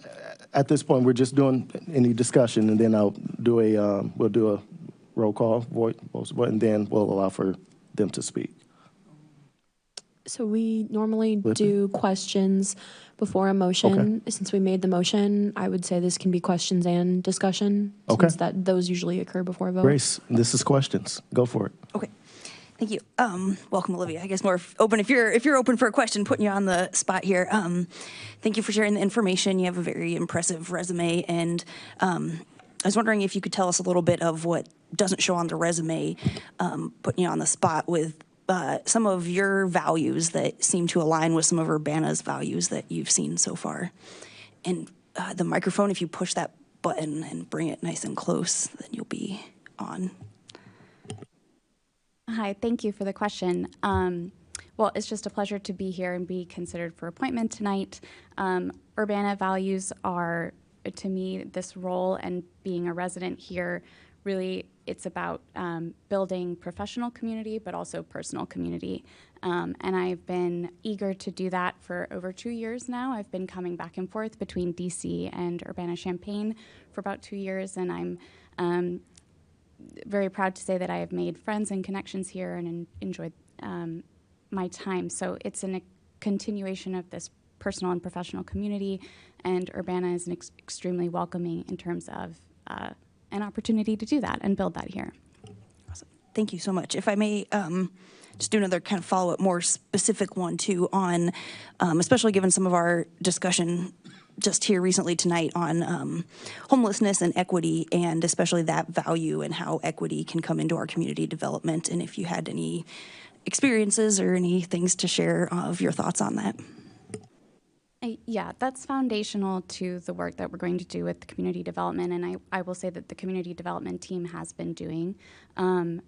at this point, we're just doing any discussion, and then I'll do we'll do a roll call, vote, and then we'll allow for them to speak. So we normally do questions before a motion. Okay. Since we made the motion, I would say this can be questions and discussion. Okay. Since those usually occur before a vote. Grace, this is questions. Go for it. Okay. Thank you. Welcome, Olivia. I guess more open if you're open for a question, putting you on the spot here. Thank you for sharing the information. You have a very impressive resume, and I was wondering if you could tell us a little bit of what doesn't show on the resume, putting you on the spot with some of your values that seem to align with some of Urbana's values that you've seen so far. And the microphone, if you push that button and bring it nice and close, then you'll be on. Hi, thank you for the question. Well, it's just a pleasure to be here and be considered for appointment tonight. Urbana values are, to me, this role and being a resident here, really it's about building professional community, but also personal community. And I've been eager to do that for over 2 years now. I've been coming back and forth between DC and Urbana-Champaign for about 2 years, and I'm very proud to say that I have made friends and connections here and enjoyed my time. So it's a continuation of this personal and professional community, and Urbana is extremely welcoming in terms of an opportunity to do that and build that here. Awesome. Thank you so much. If I may just do another kind of follow-up, more specific one too on, especially given some of our discussion just here recently tonight on homelessness and equity, and especially that value and how equity can come into our community development, and if you had any experiences or any things to share of your thoughts on that. Yeah, that's foundational to the work that we're going to do with the community development, and I will say that the community development team has been doing. And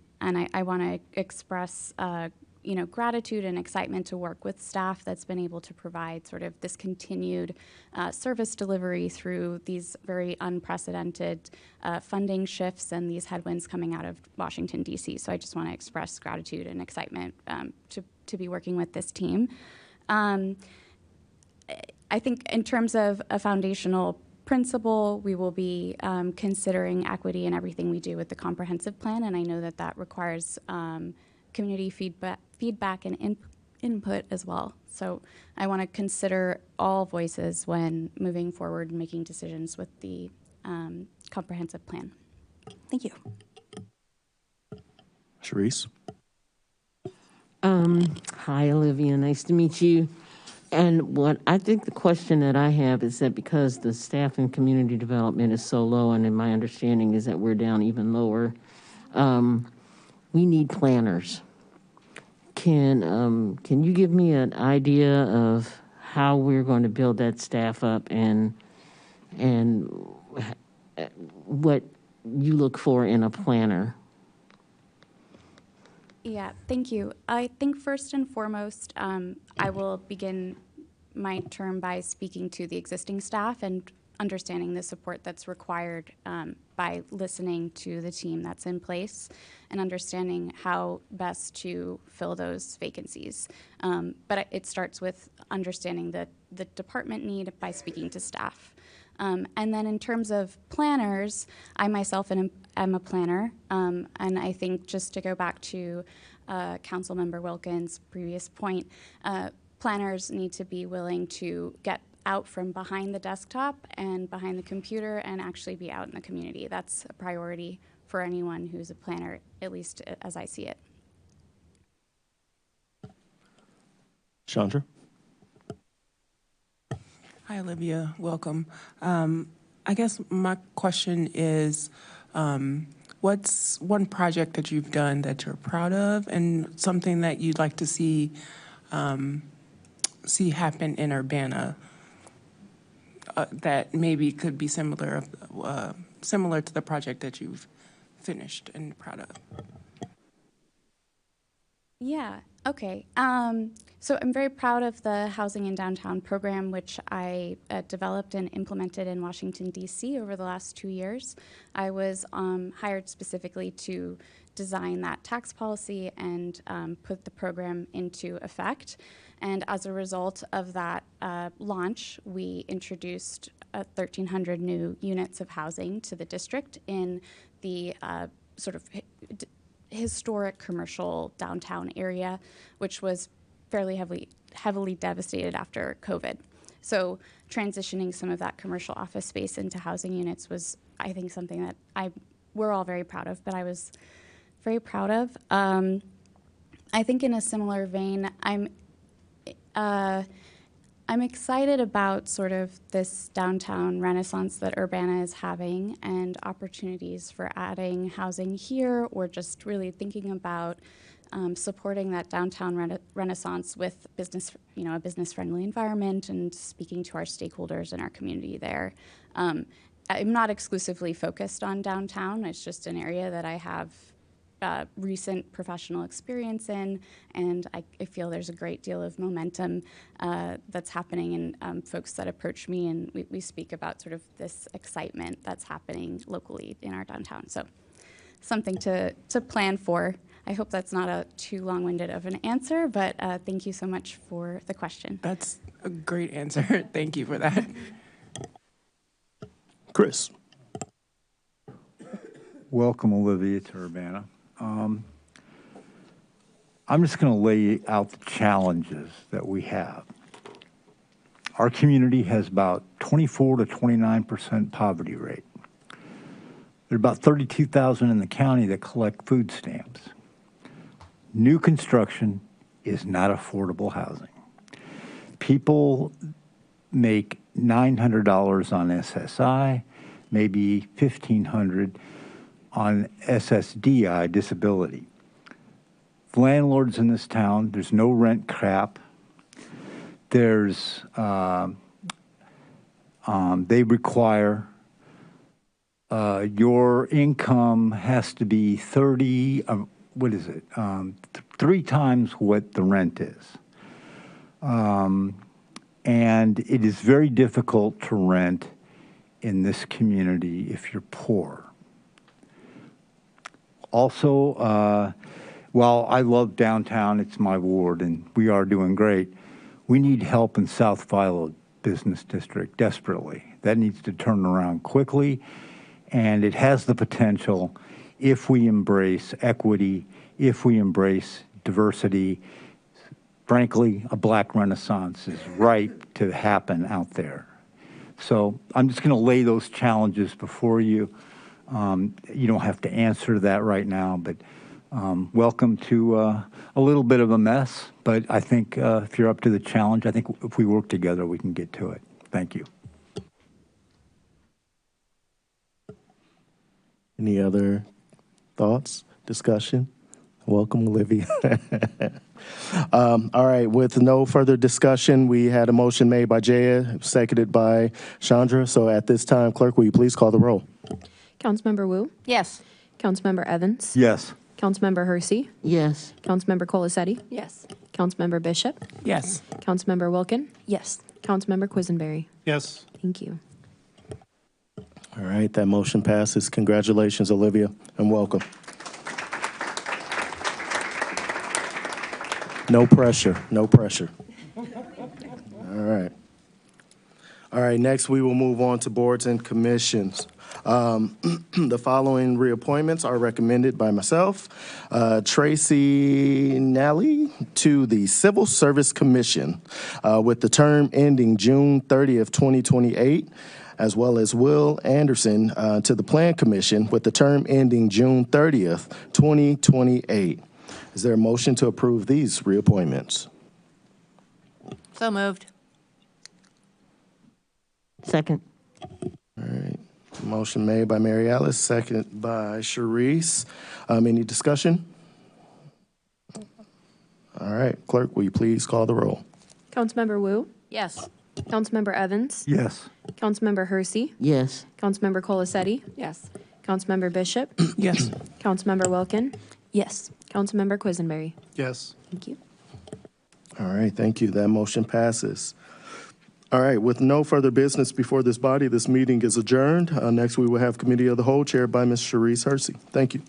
I want to express gratitude and excitement to work with staff that's been able to provide sort of this continued service delivery through these very unprecedented funding shifts and these headwinds coming out of Washington, D.C. So I just want to express gratitude and excitement to be working with this team. I think in terms of a foundational principle, we will be considering equity in everything we do with the comprehensive plan, and I know that that requires community feedback and input as well. So I want to consider all voices when moving forward and making decisions with the comprehensive plan. Thank you. Sharice? Hi, Olivia. Nice to meet you. And what I think the question that I have is that because the staff in community development is so low, and in my understanding is that we're down even lower, we need planners. Can you give me an idea of how we're going to build that staff up and what you look for in a planner. Yeah, thank you. I think first and foremost, I will begin my term by speaking to the existing staff and understanding the support that's required by listening to the team that's in place and understanding how best to fill those vacancies. But it starts with understanding the department need by speaking to staff. And then in terms of planners, I myself am a planner, and I think just to go back to Councilmember Wilkins' previous point, planners need to be willing to get out from behind the desktop and behind the computer and actually be out in the community. That's a priority for anyone who's a planner, at least as I see it. Chandra? Hi, Olivia. Welcome. I guess my question is, what's one project that you've done that you're proud of and something that you'd like to see happen in Urbana that maybe could be similar to the project that you've finished and proud of? Yeah, okay. So I'm very proud of the Housing in Downtown program, which I developed and implemented in Washington, D.C. over the last 2 years. I was hired specifically to design that tax policy and put the program into effect. And as a result of that launch, we introduced 1,300 new units of housing to the district in the sort of historic commercial downtown area, which was fairly heavily devastated after COVID. So transitioning some of that commercial office space into housing units was, I think, something that we're all very proud of, but I was very proud of. I think in a similar vein, I'm excited about sort of this downtown renaissance that Urbana is having and opportunities for adding housing here or just really thinking about supporting that downtown renaissance with business, a business-friendly environment and speaking to our stakeholders in our community there. I'm not exclusively focused on downtown. It's just an area that I have recent professional experience in, and I feel there's a great deal of momentum that's happening, and folks that approach me, and we speak about sort of this excitement that's happening locally in our downtown. So something to plan for. I hope that's not a too long-winded of an answer, but thank you so much for the question. That's a great answer. Thank you for that. Chris? Welcome, Olivia, to Urbana. I'm just going to lay out the challenges that we have. Our community has about 24 to 29% poverty rate. There are about 32,000 in the county that collect food stamps. New construction is not affordable housing. People make $900 on SSI, maybe $1,500 on SSDI, disability. Landlords in this town, there's no rent cap. There's, they require your income has to be 3 times what the rent is. And it is very difficult to rent in this community if you're poor. Also, while I love downtown, it's my ward, and we are doing great, we need help in South Philo Business District desperately. That needs to turn around quickly, and it has the potential if we embrace equity, if we embrace diversity. Frankly, a black renaissance is ripe to happen out there. So I'm just going to lay those challenges before you. You don't have to answer that right now, but welcome to a little bit of a mess. But I think if you're up to the challenge, I think if we work together, we can get to it. Thank you. Any other thoughts, discussion? Welcome, Olivia. All right, with no further discussion, we had a motion made by Jaya, seconded by Chandra. So at this time, clerk, will you please call the roll? Councilmember Wu, Yes. Councilmember Evans, Yes. Councilmember Hersey, Yes. Councilmember Colasetti, Yes. Councilmember Bishop, Yes. Councilmember Wilkin, Yes. Councilmember Quisenberry. Yes. Thank you. All right, that motion passes. Congratulations, Olivia, and welcome. No pressure, no pressure. All right. All right, next we will move on to boards and commissions. The following reappointments are recommended by myself. Tracy Nally to the Civil Service Commission with the term ending June 30th, 2028, as well as Will Anderson to the Plan Commission with the term ending June 30th, 2028. Is there a motion to approve these reappointments? So moved. Second. All right. Motion made by Mary Alice, second by Sharice. Any discussion? All right, clerk, will you please call the roll? Councilmember Wu, Yes. Councilmember Evans, Yes. Councilmember Hersey, Yes. Councilmember Colasetti, Yes. Councilmember Bishop, Yes. Councilmember Wilkin, Yes. Councilmember Quisenberry. Yes. Thank you. All right, thank you. That motion passes. All right, with no further business before this body, this meeting is adjourned. Next, we will have Committee of the Whole chaired by Ms. Sharice Hersey. Thank you.